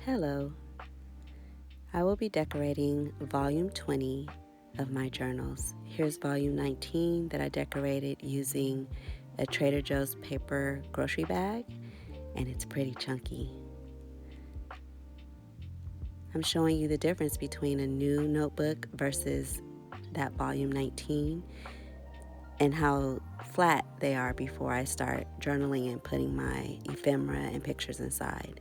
Hello, I will be decorating volume 20 of my journals. Here's volume 19 that I decorated using a Trader Joe's paper grocery bag, and it's pretty chunky. I'm showing you the difference between a new notebook versus that volume 19 and how flat they are before I start journaling and putting my ephemera and pictures inside.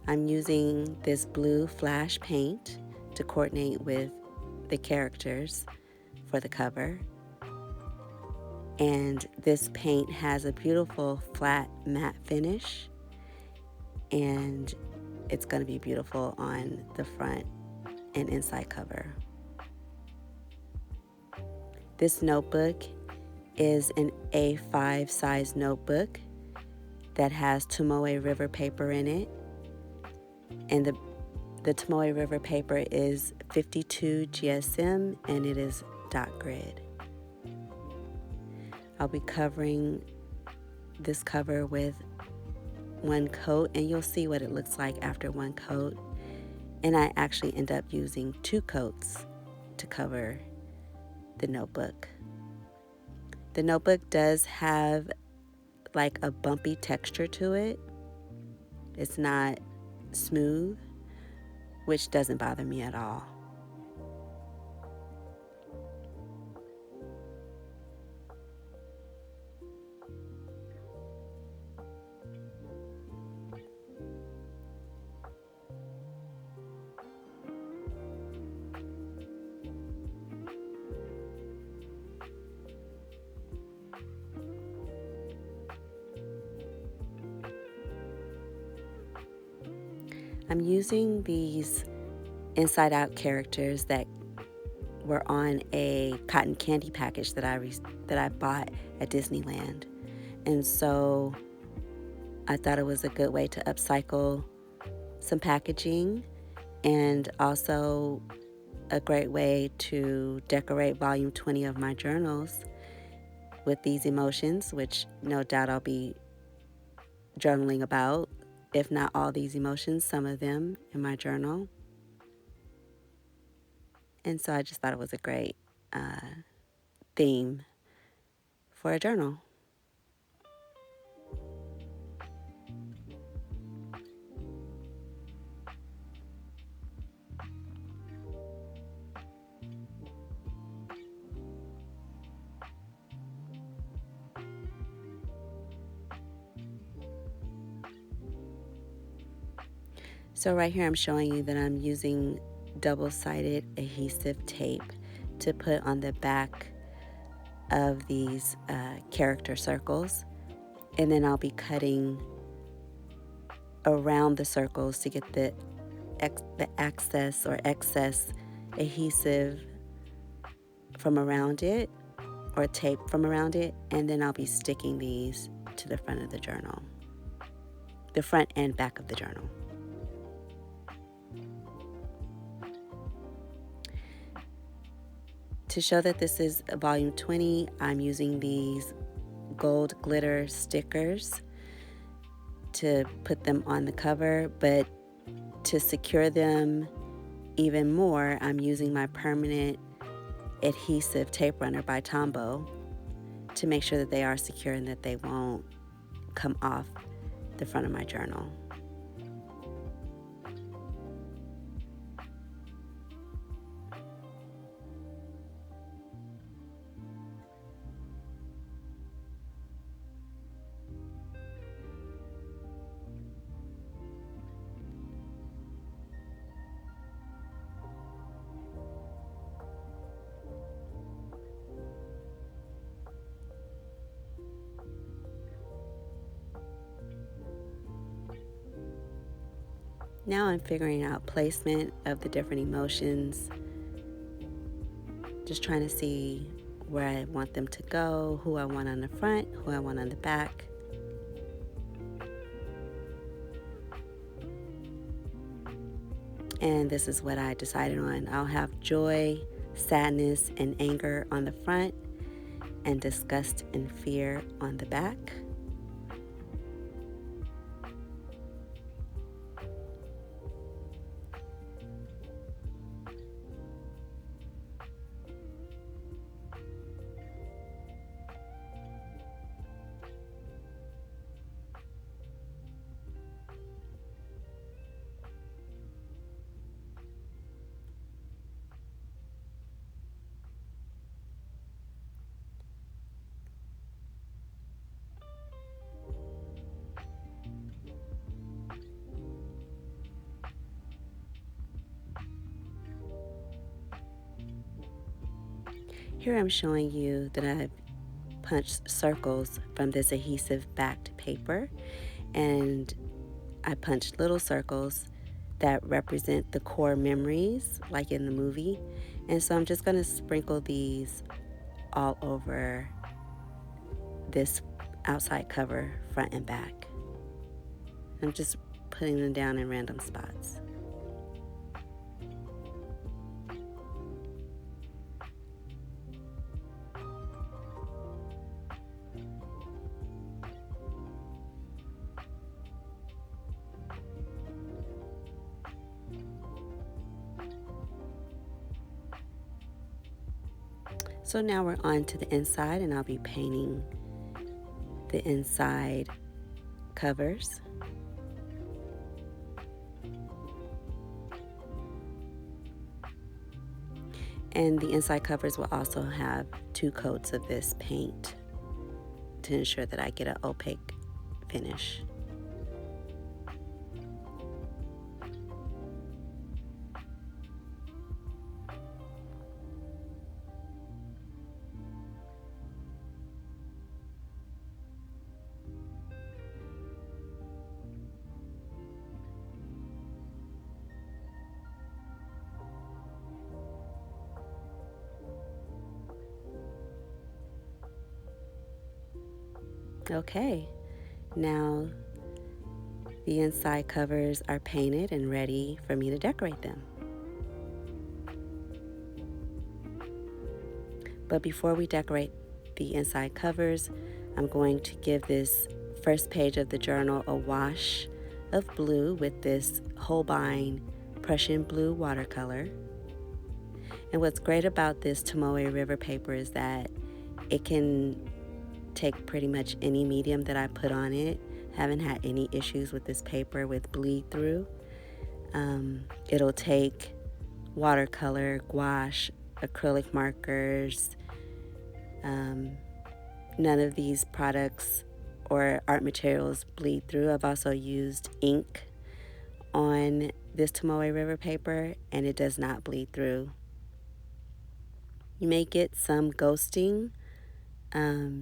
I'm using this blue flash paint to coordinate with the characters for the cover. And this paint has a beautiful flat matte finish, and it's going to be beautiful on the front and inside cover. This notebook is an A5 size notebook that has Tomoe River paper in it. And the Tomoe River paper is 52 GSM and it is dot grid. I'll be covering this cover with one coat, and you'll see what it looks like after one coat. And I actually end up using 2 coats to cover the notebook. The notebook does have like a bumpy texture to it. It's not smooth, which doesn't bother me at all. I'm using these inside out characters that were on a cotton candy package that I bought at Disneyland. And so I thought it was a good way to upcycle some packaging, and also a great way to decorate volume 20 of my journals with these emotions, which no doubt I'll be journaling about, if not all these emotions, some of them in my journal. And so I just thought it was a great theme for a journal. So right here I'm showing you that I'm using double-sided adhesive tape to put on the back of these character circles, and then I'll be cutting around the circles to get the excess or excess adhesive from around it, or tape from around it, and then I'll be sticking these to the front of the journal, the front and back of the journal. To show that this is volume 20, I'm using these gold glitter stickers to put them on the cover, but to secure them even more, I'm using my permanent adhesive tape runner by Tomoe to make sure that they are secure and that they won't come off the front of my journal. Now I'm figuring out placement of the different emotions, just trying to see where I want them to go, who I want on the front, who I want on the back. And this is what I decided on. I'll have joy, sadness, and anger on the front, and disgust and fear on the back. Here I'm showing you that I've punched circles from this adhesive backed paper, and I punched little circles that represent the core memories like in the movie. And so I'm just going to sprinkle these all over this outside cover, front and back. I'm just putting them down in random spots. So now we're on to the inside, and I'll be painting the inside covers. And the inside covers will also have 2 coats of this paint to ensure that I get an opaque finish. Okay, now the inside covers are painted and ready for me to decorate them. But before we decorate the inside covers, I'm going to give this first page of the journal a wash of blue with this Holbein Prussian blue watercolor. And what's great about this Tomoe River paper is that it can take pretty much any medium that I put on it. Haven't had any issues with this paper with bleed through. It'll take watercolor, gouache, acrylic markers. None of these products or art materials bleed through. I've also used ink on this Tomoe River paper, and it does not bleed through. You may get some ghosting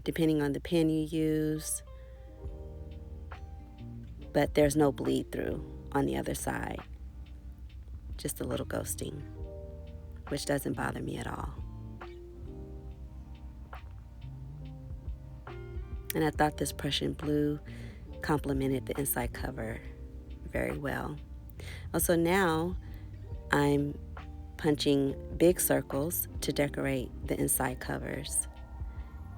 depending on the pen you use, but there's no bleed through on the other side. Just a little ghosting, which doesn't bother me at all. And I thought this Prussian blue complemented the inside cover very well. Also, now I'm punching big circles to decorate the inside covers,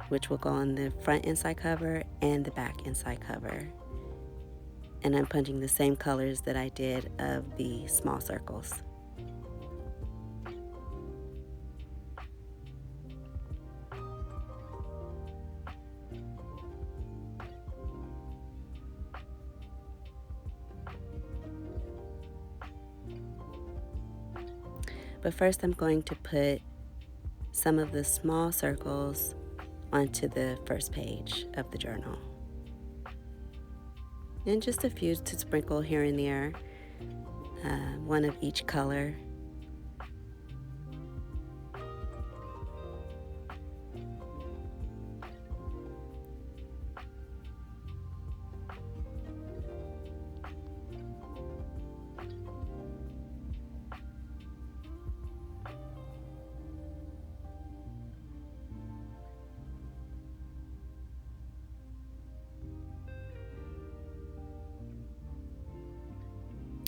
which will go on the front inside cover and the back inside cover. And I'm punching the same colors that I did of the small circles. But first I'm going to put some of the small circles onto the first page of the journal. And just a few to sprinkle here and there, one of each color.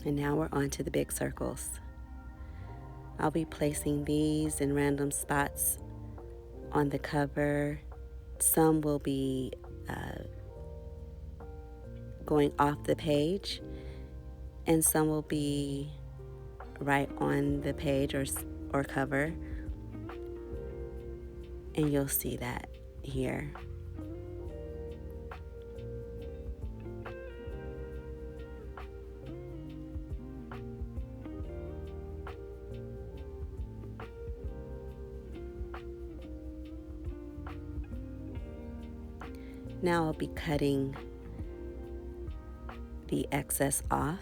And now we're on to the big circles. I'll be placing these in random spots on the cover. Some will be going off the page, and some will be right on the page or cover. And you'll see that here. Now I'll be cutting the excess off.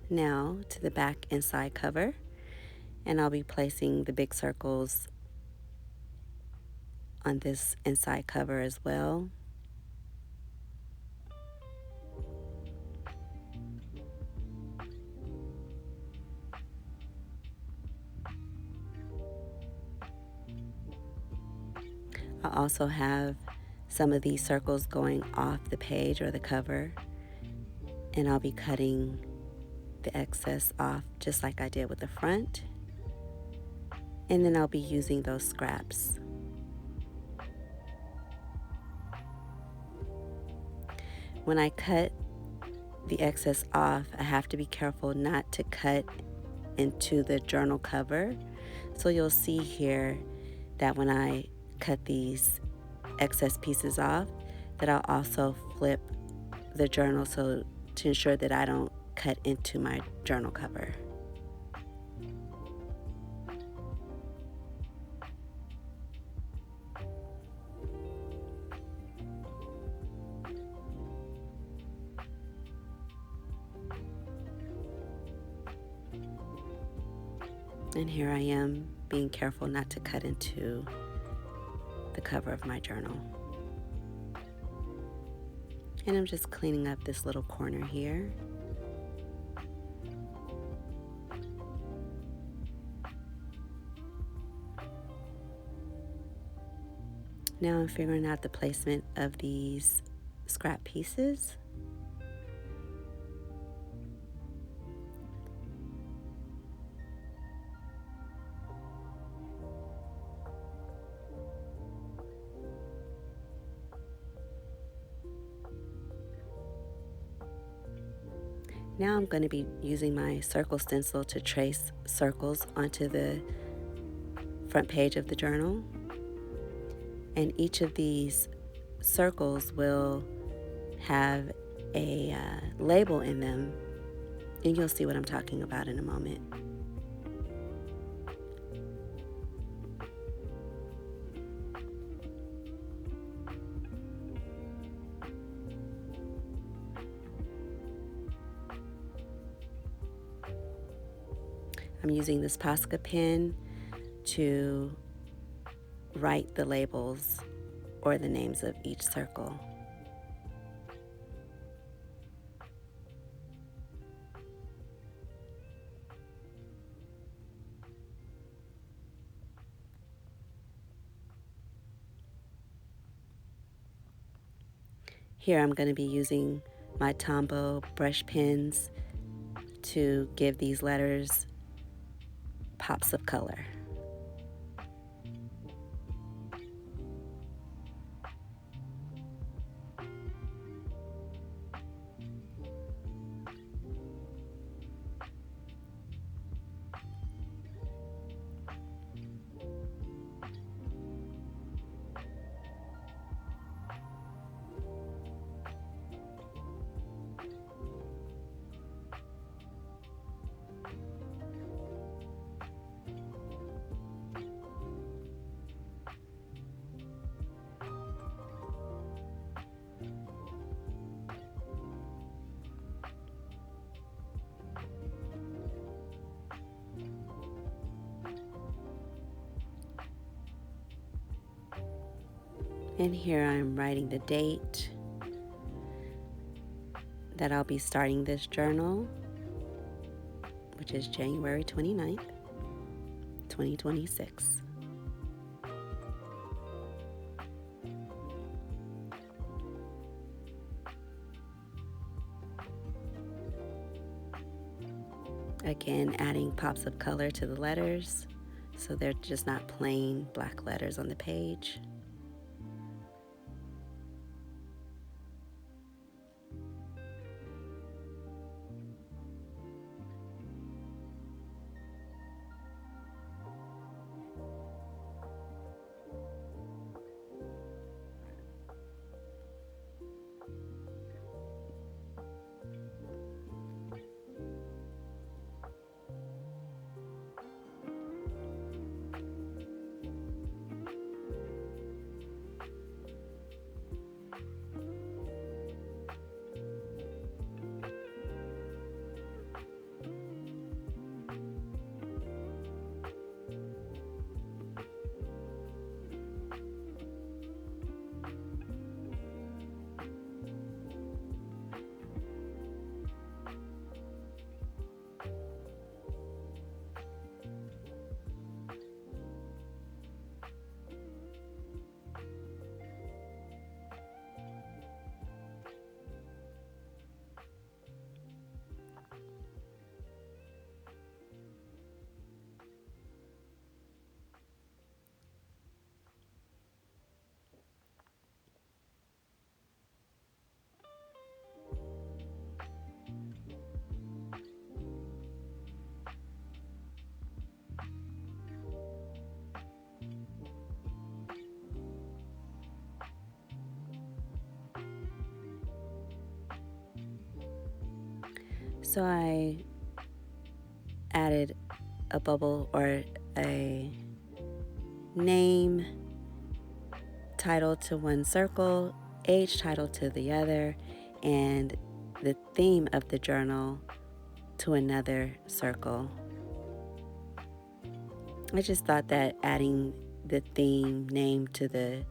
Now to the back inside cover, and I'll be placing the big circles on this inside cover as well. I also have some of these circles going off the page or the cover, and I'll be cutting the excess off just like I did with the front, and then I'll be using those scraps. When I cut the excess off, I have to be careful not to cut into the journal cover. So you'll see here that when I cut these excess pieces off, that I'll also flip the journal so to ensure that I don't cut into my journal cover. And here I am being careful not to cut into the cover of my journal. And I'm just cleaning up this little corner here. Now I'm figuring out the placement of these scrap pieces. Now I'm going to be using my circle stencil to trace circles onto the front page of the journal. And each of these circles will have a label in them, and you'll see what I'm talking about in a moment. I'm using this Posca pen to write the labels or the names of each circle. Here I'm going to be using my Tomoe brush pens to give these letters pops of color. And here I'm writing the date that I'll be starting this journal, which is January 29th, 2026. Again, adding pops of color to the letters so they're just not plain black letters on the page. So I added a bubble or a name title to one circle, age title to the other, and the theme of the journal to another circle. I just thought that adding the theme name to the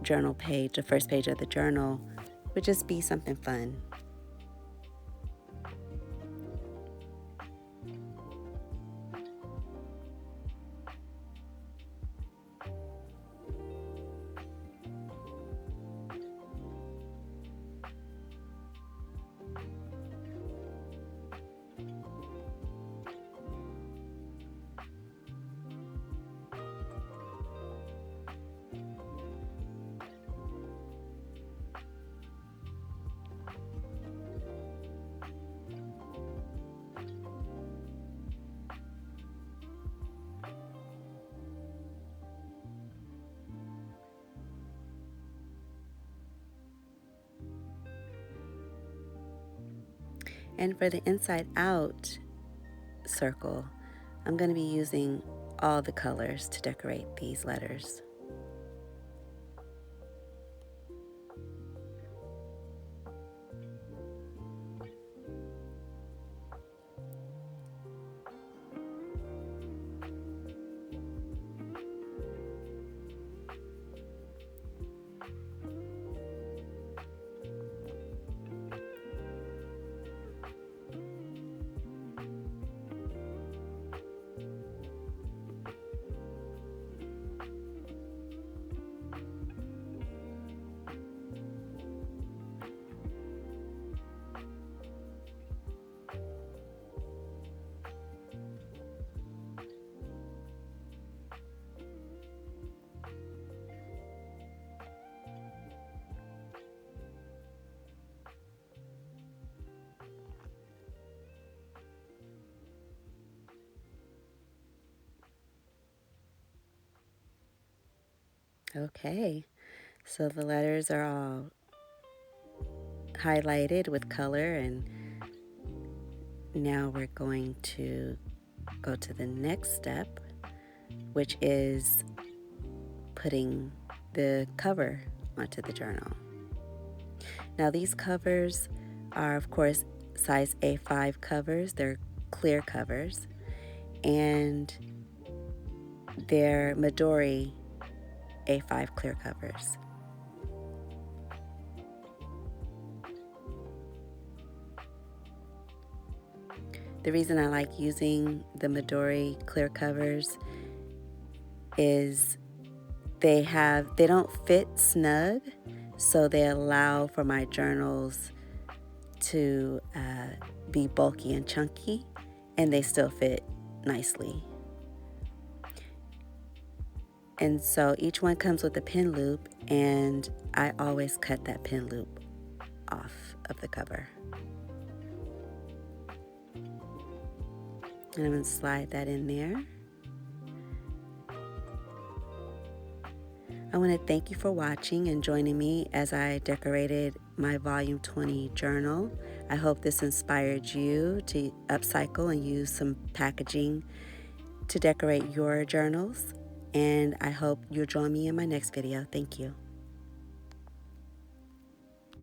journal page, the first page of the journal, would just be something fun. And for the inside out circle, I'm going to be using all the colors to decorate these letters. Okay, so the letters are all highlighted with color, and now we're going to go to the next step, which is putting the cover onto the journal. Now these covers are, of course, size A5 covers. They're clear covers, and they're Midori A5 clear covers. The reason I like using the Midori clear covers is they don't fit snug, so they allow for my journals to be bulky and chunky, and they still fit nicely. And so each one comes with a pin loop, and I always cut that pin loop off of the cover. And I'm going to slide that in there. I want to thank you for watching and joining me as I decorated my Volume 20 journal. I hope this inspired you to upcycle and use some packaging to decorate your journals. And I hope you'll join me in my next video. Thank you.